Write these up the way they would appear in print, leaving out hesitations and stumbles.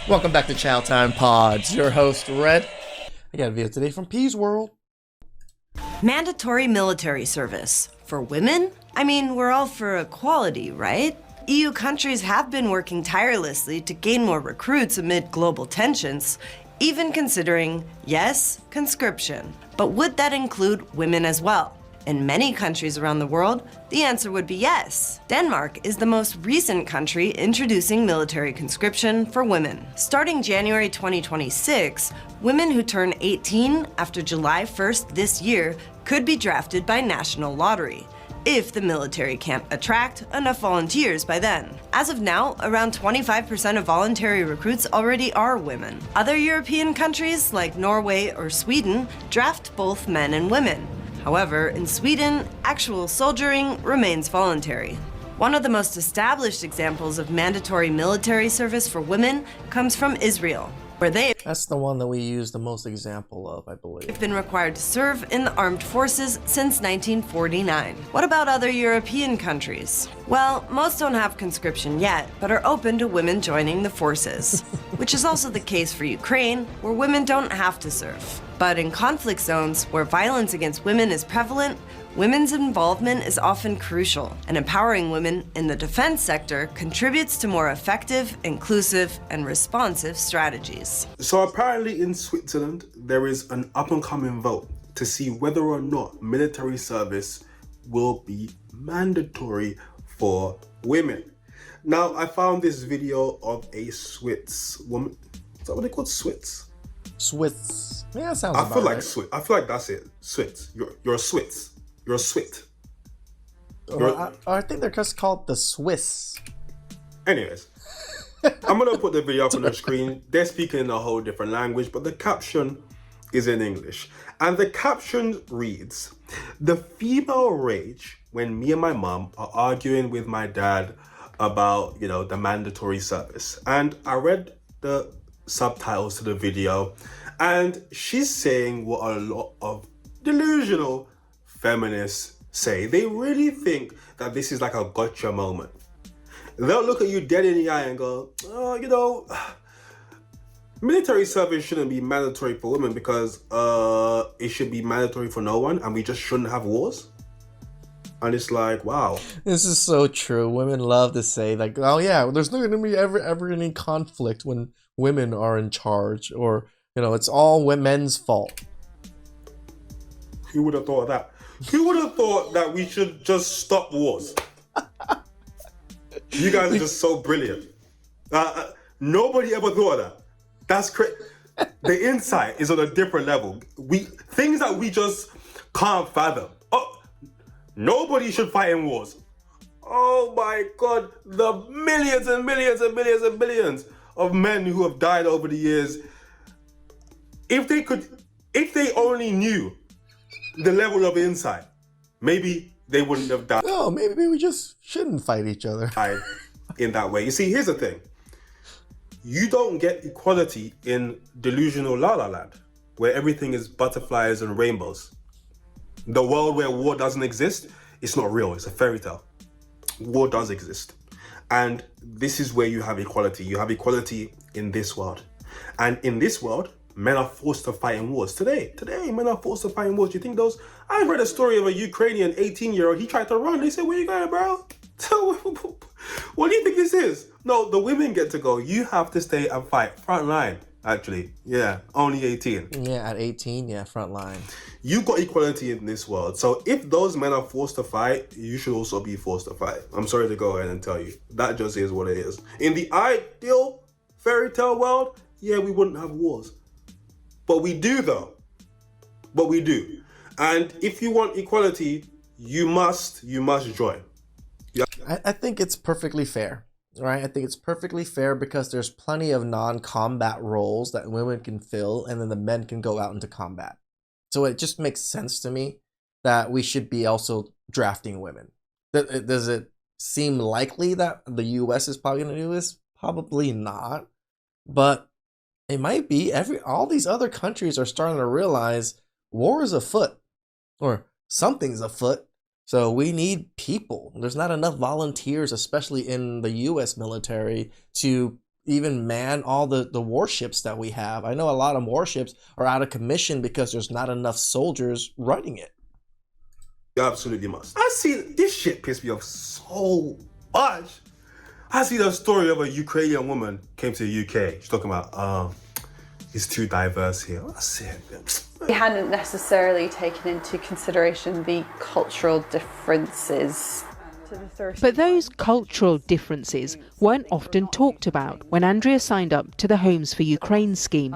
Welcome back to Chow Time Pods. Your host, Red. I got a video today from Peas World. Mandatory military service. For women? I mean, we're all for equality, right? EU countries have been working tirelessly to gain more recruits amid global tensions, even considering, yes, conscription. But would that include women as well? In many countries around the world, the answer would be yes. Denmark is the most recent country introducing military conscription for women. Starting January 2026, women who turn 18 after July 1st this year could be drafted by national lottery, if the military can't attract enough volunteers by then. As of now, around 25% of voluntary recruits already are women. Other European countries, like Norway or Sweden, draft both men and women. However, in Sweden, actual soldiering remains voluntary. One of the most established examples of mandatory military service for women comes from Israel, where That's the one that we use the most example of, I believe. they've been required to serve in the armed forces since 1949. What about other European countries? Well, most don't have conscription yet, but are open to women joining the forces, which is also the case for Ukraine, where women don't have to serve. But in conflict zones where violence against women is prevalent, women's involvement is often crucial, and empowering women in the defense sector contributes to more effective, inclusive, and responsive strategies. So apparently in Switzerland, there is an up-and-coming vote to see whether or not military service will be mandatory for women. Now, I found this video of a Swiss woman. Is that what they call Swiss? Swiss. Yeah, that sounds I about feel like right. Swiss. I feel like that's it. Swiss. You're a Swiss. You're a Swit. I think they're just called the Swiss. Anyways, I'm gonna put the video up on the screen. They're speaking in a whole different language, but the caption is in English. And the caption reads, "The female rage when me and my mom are arguing with my dad about, the mandatory service." And I read the subtitles to the video, and she's saying what a lot of delusional feminists say. They really think that this is like a gotcha moment. They'll look at you dead in the eye and go, military service shouldn't be mandatory for women because it should be mandatory for no one and we just shouldn't have wars. And it's like, wow. This is so true. Women love to say, like, oh yeah, there's not going to be ever any conflict when women are in charge, or, it's all men's fault. Who would have thought of that? Who would have thought that we should just stop wars? You guys are just so brilliant. Nobody ever thought of that. That's crazy. The insight is on a different level. Things that we just can't fathom. Oh, nobody should fight in wars. Oh my God, the millions and millions and millions and millions of men who have died over the years. If they only knew the level of insight, maybe they wouldn't have died. No, maybe we just shouldn't fight each other. In that way. You see, here's the thing. You don't get equality in delusional La La Land, where everything is butterflies and rainbows. The world where war doesn't exist, it's not real, it's a fairy tale. War does exist. And this is where you have equality. You have equality in this world. And in this world, men are forced to fight in wars. Today, men are forced to fight in wars. Do you think those... I read a story of a Ukrainian 18-year-old. He tried to run. They said, "Where you going, bro?" What do you think this is? No, the women get to go. You have to stay and fight. Front line, actually. Yeah, only 18. Yeah, at 18, yeah, front line. You got equality in this world. So if those men are forced to fight, you should also be forced to fight. I'm sorry to go ahead and tell you. That just is what it is. In the ideal fairy tale world, yeah, we wouldn't have wars. But we do, though. But we do. And if you want equality, you must join. Yeah. I think it's perfectly fair, right? I think it's perfectly fair because there's plenty of non-combat roles that women can fill, and then the men can go out into combat. So it just makes sense to me that we should be also drafting women. Does it seem likely that the US is probably going to do this? Probably not. But it might be. All these other countries are starting to realize war is afoot, or something's afoot. So we need people. There's not enough volunteers, especially in the US military, to even man all the warships that we have. I know a lot of warships are out of commission because there's not enough soldiers running it. You absolutely must. I see this shit piss me off so much. I see the story of a Ukrainian woman came to the UK. She's talking about, it's too diverse here. I said, He hadn't necessarily taken into consideration the cultural differences. But those cultural differences weren't often talked about when Andrea signed up to the Homes for Ukraine scheme.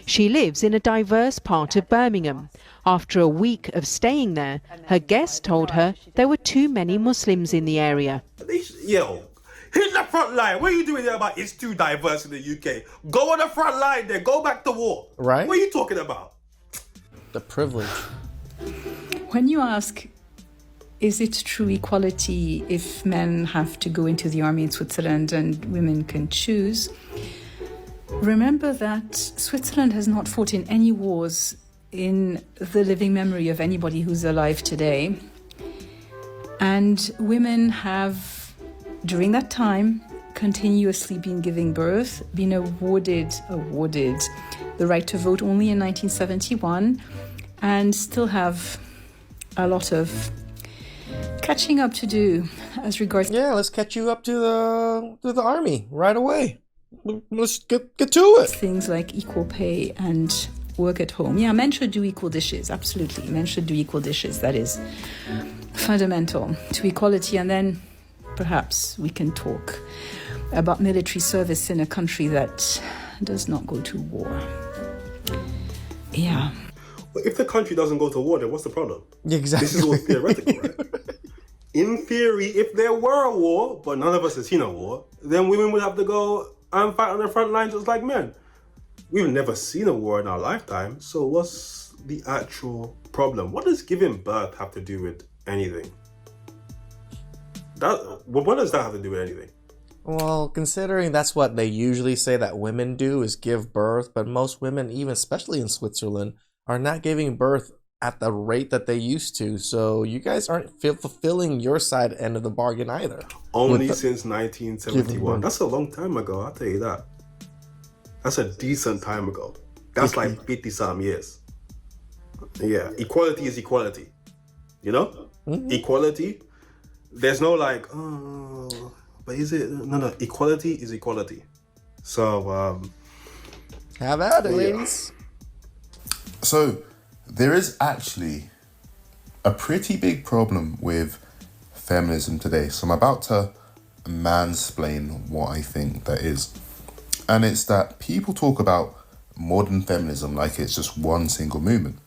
She lives in a diverse part of Birmingham. After a week of staying there, her guests told her there were too many Muslims in the area. Yo, hit the front line. What are you doing there about it's too diverse in the UK? Go on the front line there. Go back to war. Right? What are you talking about? The privilege. When you ask, is it true equality if men have to go into the army in Switzerland and women can choose? Remember that Switzerland has not fought in any wars in the living memory of anybody who's alive today. And women have, during that time, continuously been giving birth, been awarded the right to vote only in 1971, and still have a lot of catching up to do as regards. Yeah, let's catch you up to the army right away. Let's get to it. Things like equal pay and work at home. Yeah, men should do equal dishes. Absolutely, men should do equal dishes. That is fundamental to equality. And then perhaps we can talk about military service in a country that does not go to war. Yeah. But if the country doesn't go to war, then what's the problem? Exactly. This is all theoretical, right? In theory, if there were a war, but none of us has seen a war, then women would have to go and fight on the front line just like men. We've never seen a war in our lifetime, so what's the actual problem? What does giving birth have to do with anything? What does that have to do with anything? Well, considering that's what they usually say that women do is give birth, but most women, even especially in Switzerland, are not giving birth at the rate that they used to. So you guys aren't fulfilling your side end of the bargain either. Only since 1971. That's a long time ago, I'll tell you that. That's a decent time ago. That's like 50-some years. Yeah, equality is equality. You know? Mm-hmm. Equality. There's no like, oh, but is it? No, equality is equality. So, have at it, ladies. So, there is actually a pretty big problem with feminism today. So I'm about to mansplain what I think that is. And it's that people talk about modern feminism like it's just one single movement.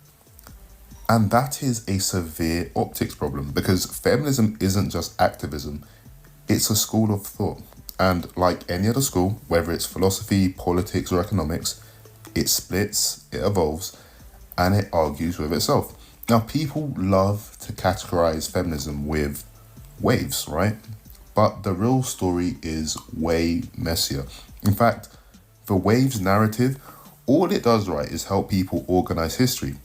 And that is a severe optics problem, because feminism isn't just activism, it's a school of thought. And like any other school, whether it's philosophy, politics, or economics, it splits, it evolves, and it argues with itself. Now, people love to categorize feminism with waves, right? But the real story is way messier. In fact, the waves narrative, all it does, right, is help people organize history,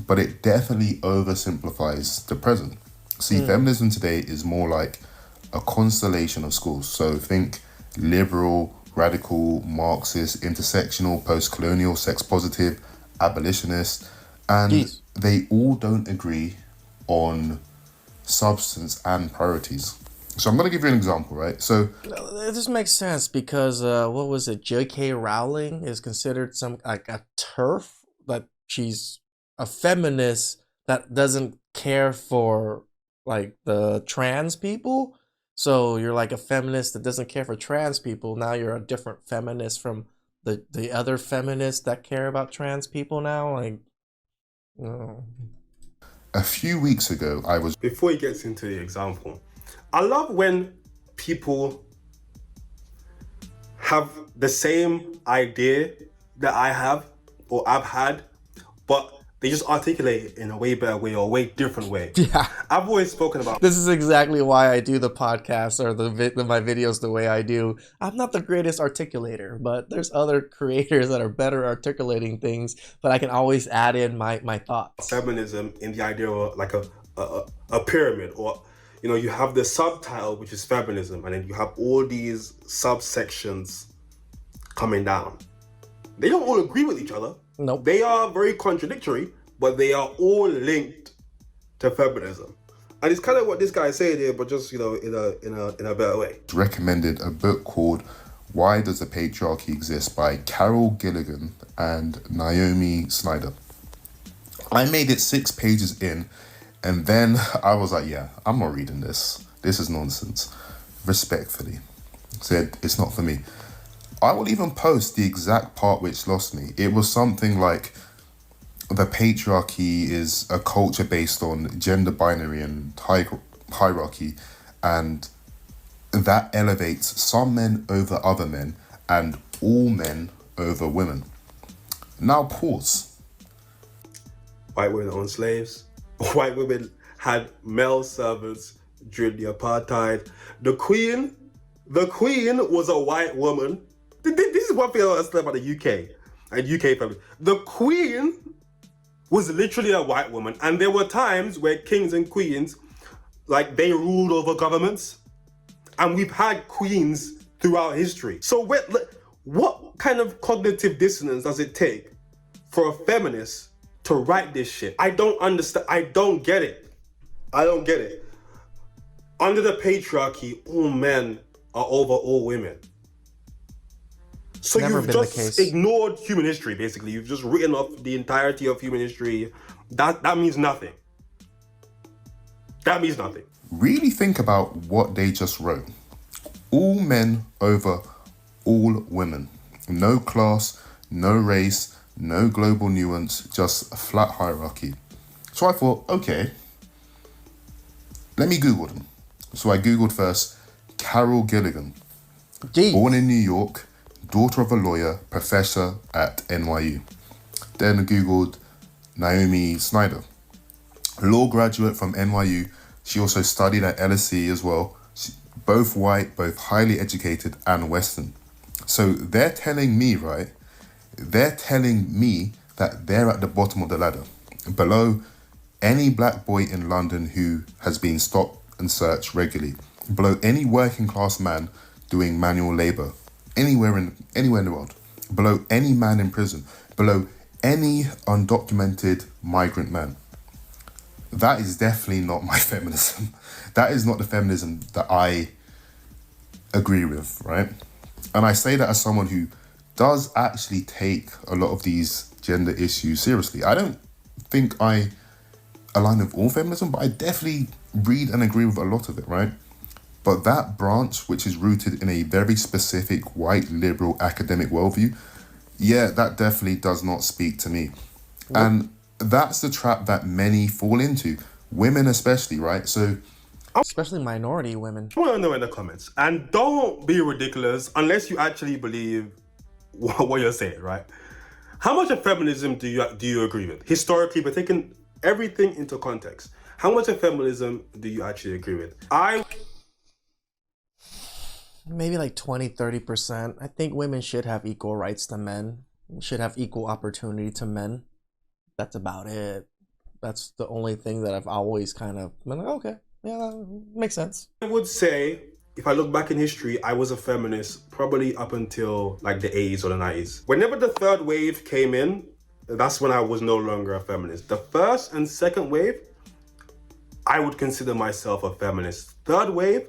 but it definitely oversimplifies the present. See, feminism today is more like a constellation of schools. So think liberal, radical, Marxist, intersectional, post-colonial, sex-positive, abolitionist, and they all don't agree on substance and priorities. So I'm going to give you an example, right? So it just makes sense because what was it? J.K. Rowling is considered some like a TERF, that she's a feminist that doesn't care for like the trans people. So you're like a feminist that doesn't care for trans people. Now you're a different feminist from the other feminists that care about trans people now. Like, a few weeks ago, I was... Before he gets into the example, I love when people have the same idea that I have or I've had, but they just articulate it in a way better way or a way different way. Yeah. I've always spoken about... This is exactly why I do the podcast or my videos the way I do. I'm not the greatest articulator, but there's other creators that are better articulating things, but I can always add in my thoughts. Feminism in the idea of like a pyramid, or, you know, you have the subtitle, which is feminism, and then you have all these subsections coming down. They don't all agree with each other. Nope. They are very contradictory, but they are all linked to feminism. And it's kind of what this guy is saying here, but just, in a better way. Recommended a book called Why Does the Patriarchy Exist by Carol Gilligan and Naomi Snyder. I made it 6 pages in, and then I was like, yeah, I'm not reading this. This is nonsense. Respectfully said, it's not for me. I will even post the exact part which lost me. It was something like, the patriarchy is a culture based on gender binary and hierarchy, and that elevates some men over other men and all men over women. Now pause. White women owned slaves. White women had male servants during the apartheid. The queen was a white woman. This is one thing I understand about the UK and UK family. The queen was literally a white woman, and there were times where kings and queens, they ruled over governments, and we've had queens throughout history. So what kind of cognitive dissonance does it take for a feminist to write this shit? I don't understand. I don't get it. Under the patriarchy, all men are over all women. So you've just ignored human history, basically. You've just written off the entirety of human history. That means nothing. That means nothing. Really think about what they just wrote. All men over all women. No class, no race, no global nuance, just a flat hierarchy. So I thought, okay, let me Google them. So I Googled first, Carol Gilligan. Jeez. Born in New York, daughter of a lawyer, professor at NYU. Then I Googled Naomi Snyder. Law graduate from NYU. She also studied at LSE as well. Both white, both highly educated and Western. So they're telling me, right? They're telling me that they're at the bottom of the ladder. Below any black boy in London who has been stopped and searched regularly. Below any working class man doing manual labor. Anywhere in the world, below any man in prison, below any undocumented migrant man. That is definitely not my feminism. That is not the feminism that I agree with, right? And I say that as someone who does actually take a lot of these gender issues seriously. I don't think I align with all feminism, but I definitely read and agree with a lot of it, right? But that branch, which is rooted in a very specific white liberal academic worldview, yeah, that definitely does not speak to me. What? And that's the trap that many fall into, women especially, right? So, especially minority women. I want to know in the comments, and don't be ridiculous unless you actually believe what you're saying, right? How much of feminism do you agree with? Historically, but taking everything into context, how much of feminism do you actually agree with? Maybe 20-30%. I think women should have equal rights to men, should have equal opportunity to men. That's about it. That's the only thing that I've always kind of been like, okay, yeah, that makes sense. I would say, if I look back in history, I was a feminist probably up until the 80s or the 90s. Whenever the third wave came in, that's when I was no longer a feminist. The first and second wave, I would consider myself a feminist. Third wave,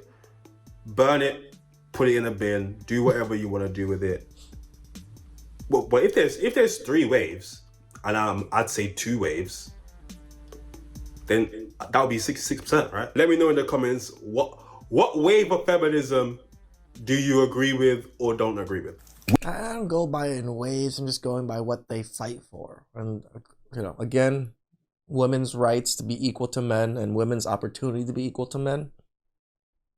burn it, put it in a bin, do whatever you want to do with it. But if there's 3 waves, and I'd say 2 waves, then that would be 66%, right? Let me know in the comments what wave of feminism do you agree with or don't agree with? I don't go by it in waves. I'm just going by what they fight for. And again, women's rights to be equal to men and women's opportunity to be equal to men.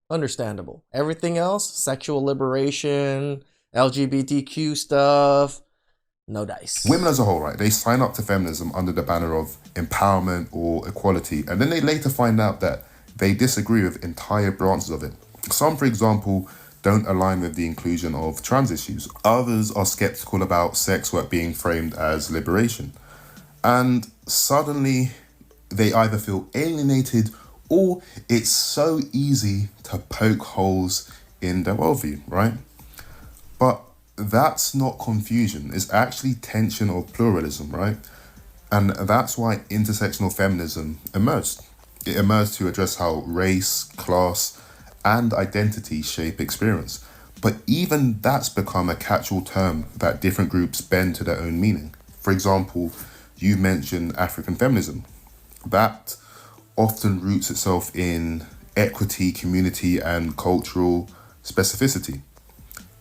Understandable. Everything else, sexual liberation, LGBTQ stuff, no dice. Women as a whole, right? They sign up to feminism under the banner of empowerment or equality, and then they later find out that they disagree with entire branches of it. Some, for example, don't align with the inclusion of trans issues. Others are skeptical about sex work being framed as liberation. And suddenly, they either feel alienated or it's so easy to poke holes in their worldview, right? But that's not confusion. It's actually tension or pluralism, right? And that's why intersectional feminism emerged. It emerged to address how race, class, and identity shape experience. But even that's become a catch-all term that different groups bend to their own meaning. For example, you mentioned African feminism. That often roots itself in equity, community, and cultural specificity.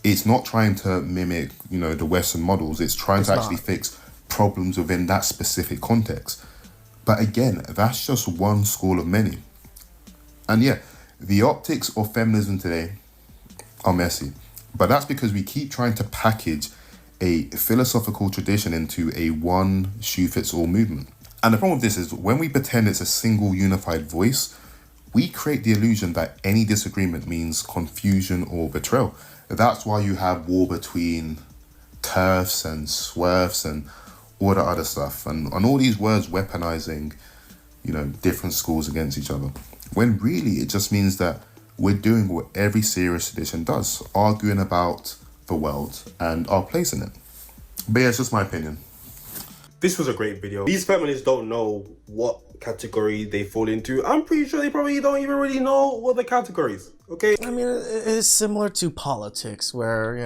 It's not trying to mimic, the Western models. It's trying to actually fix problems within that specific context. But again, that's just one school of many. And yeah, the optics of feminism today are messy. But that's because we keep trying to package a philosophical tradition into a one-shoe-fits-all movement. And the problem with this is when we pretend it's a single unified voice, we create the illusion that any disagreement means confusion or betrayal. That's why you have war between TERFs and SWERFs and all the other stuff. And all these words weaponizing, different schools against each other. When really it just means that we're doing what every serious tradition does, arguing about the world and our place in it. But yeah, it's just my opinion. This was a great video. These feminists don't know what category they fall into. I'm pretty sure they probably don't even really know what the categories, okay? I mean, it's similar to politics where,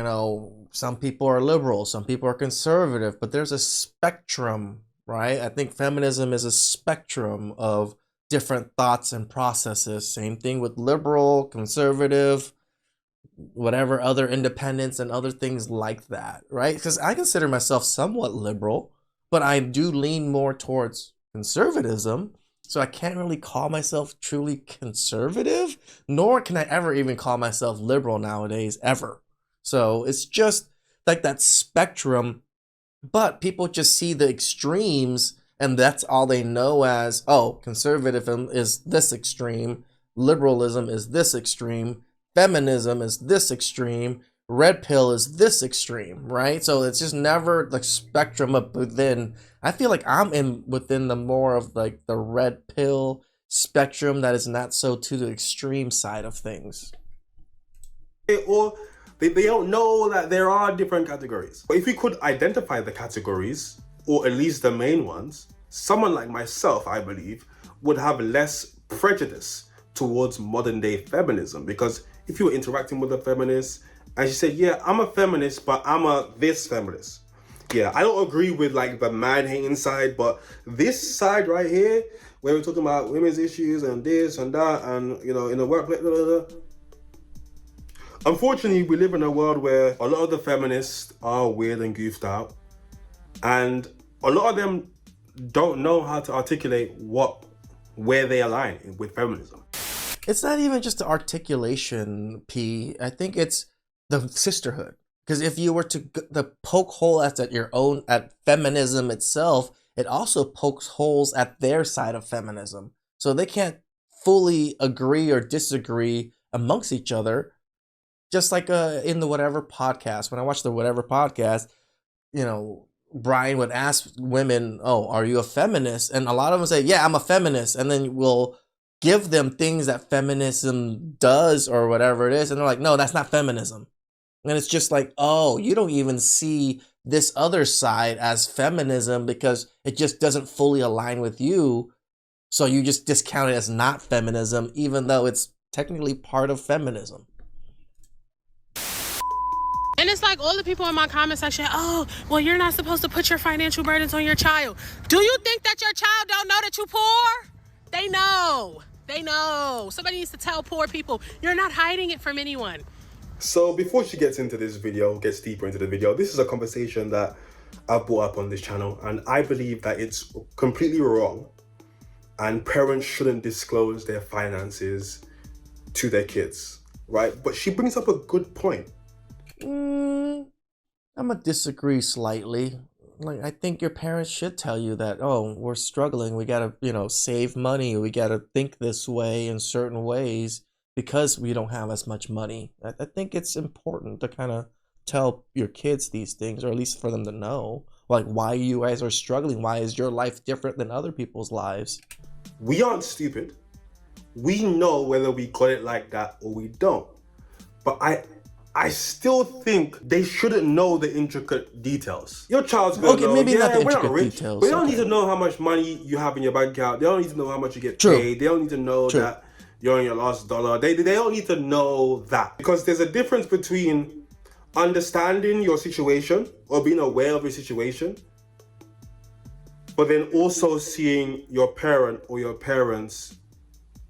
some people are liberal, some people are conservative, but there's a spectrum, right? I think feminism is a spectrum of different thoughts and processes. Same thing with liberal, conservative, whatever other independents and other things like that, right? Because I consider myself somewhat liberal, but I do lean more towards conservatism. So I can't really call myself truly conservative, nor can I ever even call myself liberal nowadays, ever. So it's just like that spectrum, but people just see the extremes and that's all they know as, oh, conservatism is this extreme, liberalism is this extreme, feminism is this extreme, red pill is this extreme, right? So it's just never the spectrum of within. I feel like I'm within the more of like the red pill spectrum that is not so to the extreme side of things. Or they don't know that there are different categories. But if we could identify the categories, or at least the main ones, someone like myself, I believe, would have less prejudice towards modern day feminism. Because if you were interacting with a feminist and she said, yeah, I'm a feminist, but I'm a this feminist. Yeah, I don't agree with like the man-hating side, but this side right here, where we're talking about women's issues and this and that, and in the workplace, blah, blah, blah. Unfortunately, we live in a world where a lot of the feminists are weird and goofed out, and a lot of them don't know how to articulate where they align with feminism. It's not even just the articulation, P. I think it's the sisterhood. Because if you were to the poke hole at feminism itself, it also pokes holes at their side of feminism. So they can't fully agree or disagree amongst each other. Just like in the Whatever podcast, when I watch the Whatever podcast, Brian would ask women, oh, are you a feminist? And a lot of them say, yeah, I'm a feminist. And then we'll give them things that feminism does or whatever it is. And they're like, no, that's not feminism. And it's just like, oh, you don't even see this other side as feminism because it just doesn't fully align with you. So you just discount it as not feminism, even though it's technically part of feminism. And it's like all the people in my comment section, oh, well, you're not supposed to put your financial burdens on your child. Do you think that your child don't know that you're poor? They know. They know. Somebody needs to tell poor people, you're not hiding it from anyone. So before she gets into this video, gets deeper into the video, this is a conversation that I've brought up on this channel, and I believe that it's completely wrong and parents shouldn't disclose their finances to their kids, right? But she brings up a good point. I'm gonna disagree slightly. Like, I think your parents should tell you that, oh, we're struggling, we gotta, save money, we gotta think this way in certain ways because we don't have as much money. I think it's important to kind of tell your kids these things, or at least for them to know, like, why you guys are struggling. Why is your life different than other people's lives? We aren't stupid. We know whether we got it like that or we don't. But I still think they shouldn't know the intricate details. Your child's gonna know, maybe not the we're not intricate rich, details. but they don't need to know how much money you have in your bank account. They don't need to know how much you get paid. They don't need to know that you're on your last dollar. They don't need to know that. Because there's a difference between understanding your situation or being aware of your situation, but then also seeing your parent or your parents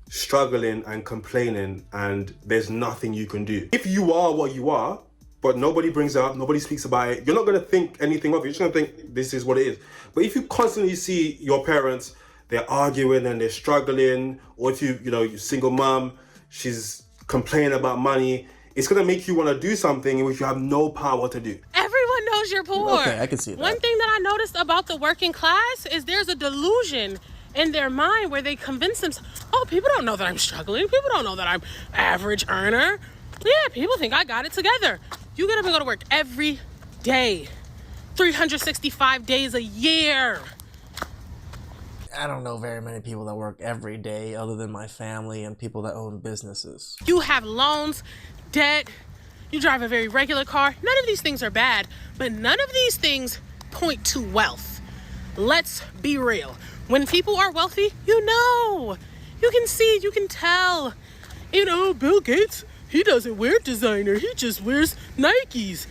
struggling and complaining and there's nothing you can do. If you are what you are, but nobody brings it up, nobody speaks about it, you're not going to think anything of it. You're just going to think this is what it is. But if you constantly see your parents, they're arguing and they're struggling, or if you're single mom, she's complaining about money, it's going to make you want to do something in which you have no power to do. Everyone knows you're poor. Okay, I can see that. One thing that I noticed about the working class is there's a delusion in their mind where they convince themselves, oh, people don't know that I'm struggling. People don't know that I'm average earner. Yeah, people think I got it together. You get up and go to work every day, 365 days a year. I don't know very many people that work every day other than my family and people that own businesses. You have loans, debt, you drive a very regular car. None of these things are bad, but none of these things point to wealth. Let's be real. When people are wealthy, you know. You can see, you can tell. Bill Gates, he doesn't wear designer. He just wears Nikes.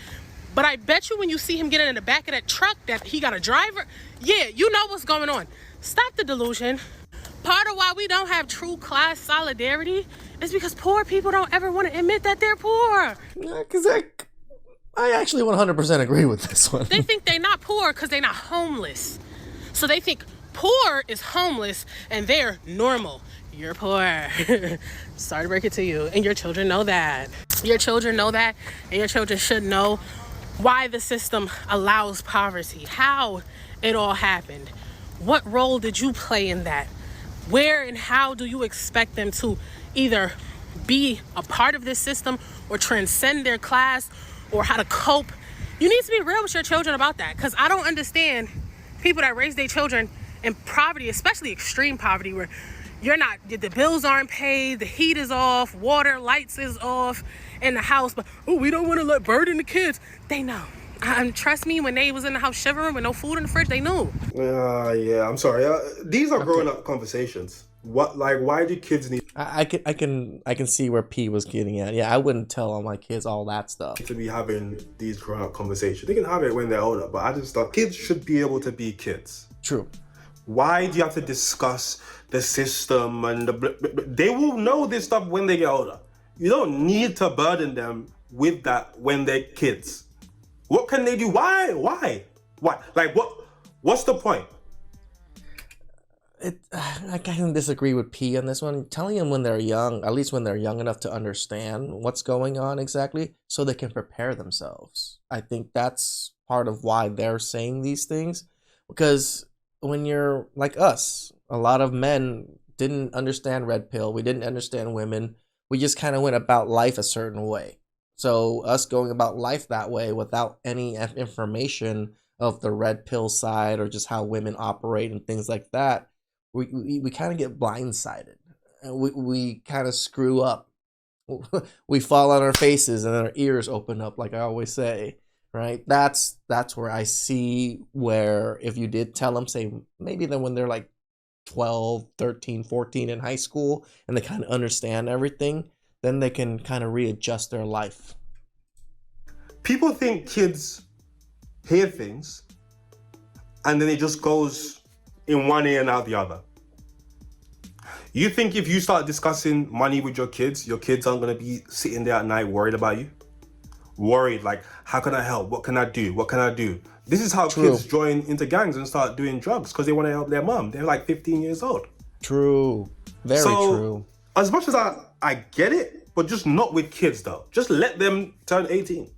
But I bet you when you see him getting in the back of that truck that he got a driver, yeah, you know what's going on. Stop the delusion. Part of why we don't have true class solidarity is because poor people don't ever want to admit that they're poor. Because I actually 100% agree with this one. They think they're not poor because they're not homeless. So they think poor is homeless and they're normal. You're poor. Sorry to break it to you. And your children know that. Your children know that. And your children should know why the system allows poverty, how it all happened. What role did you play in that? Where and how do you expect them to either be a part of this system or transcend their class or how to cope? You need to be real with your children about that, because I don't understand people that raise their children in poverty, especially extreme poverty, where the bills aren't paid, the heat is off, water, lights is off in the house, but we don't want to let burden the kids. They know. Trust me, when they was in the house shivering with no food in the fridge, they knew. Yeah, I'm sorry. These are growing up conversations. Why do kids need? I can see where P was getting at. Yeah, I wouldn't tell all my kids all that stuff. To be having these growing up conversations, they can have it when they're older, but I just thought kids should be able to be kids. True. Why do you have to discuss the system and they will know this stuff when they get older. You don't need to burden them with that when they're kids. What can they do? Why? Like, what's the point? I can disagree with P on this one. Telling them when they're young, at least when they're young enough to understand what's going on exactly, so they can prepare themselves. I think that's part of why they're saying these things. Because when you're like us, a lot of men didn't understand red pill. We didn't understand women. We just kind of went about life a certain way. So us going about life that way without any information of the red pill side or just how women operate and things like that, we kind of get blindsided. We kind of screw up. We fall on our faces and our ears open up, like I always say, right? That's where I see where if you did tell them, say, maybe then when they're like 12, 13, 14 in high school and they kind of understand everything, then they can kind of readjust their life. People think kids hear things and then it just goes in one ear and out the other. You think if you start discussing money with your kids aren't going to be sitting there at night worried about you? Worried, like, how can I help? What can I do? What can I do? This is how kids join into gangs and start doing drugs because they want to help their mom. They're like 15 years old. True. Very true. As much as I get it, but just not with kids though. Just let them turn 18.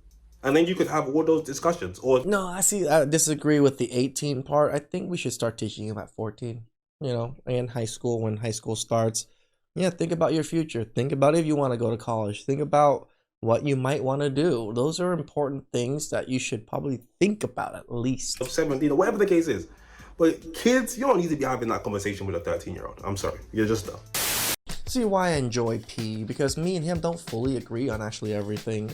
And then you could have all those discussions. Or no, I disagree with the 18 part. I think we should start teaching them at 14. In high school, when high school starts. Yeah, think about your future. Think about if you want to go to college. Think about what you might want to do. Those are important things that you should probably think about at least. 17 or whatever the case is. But kids, you don't need to be having that conversation with a 13-year-old. I'm sorry. You're just dumb. see why I enjoy P, because me and him don't fully agree on actually everything.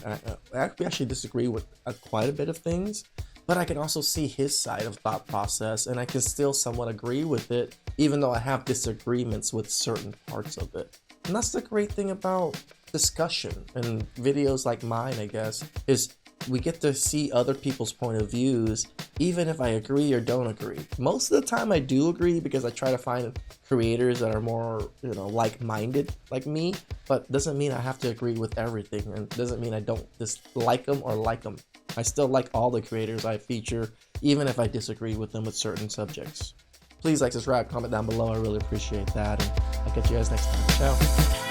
We actually disagree with quite a bit of things, but I can also see his side of thought process, and I can still somewhat agree with it, even though I have disagreements with certain parts of it. And that's the great thing about discussion and videos like mine, I guess, is we get to see other people's point of views, even if I agree or don't agree. Most of the time I do agree, because I try to find creators that are more, like-minded like me, but doesn't mean I have to agree with everything, and doesn't mean I don't dislike them or like them. I still like all the creators I feature, even if I disagree with them with certain subjects. Please like, subscribe, comment down below. I really appreciate that, and I'll catch you guys next time. Ciao.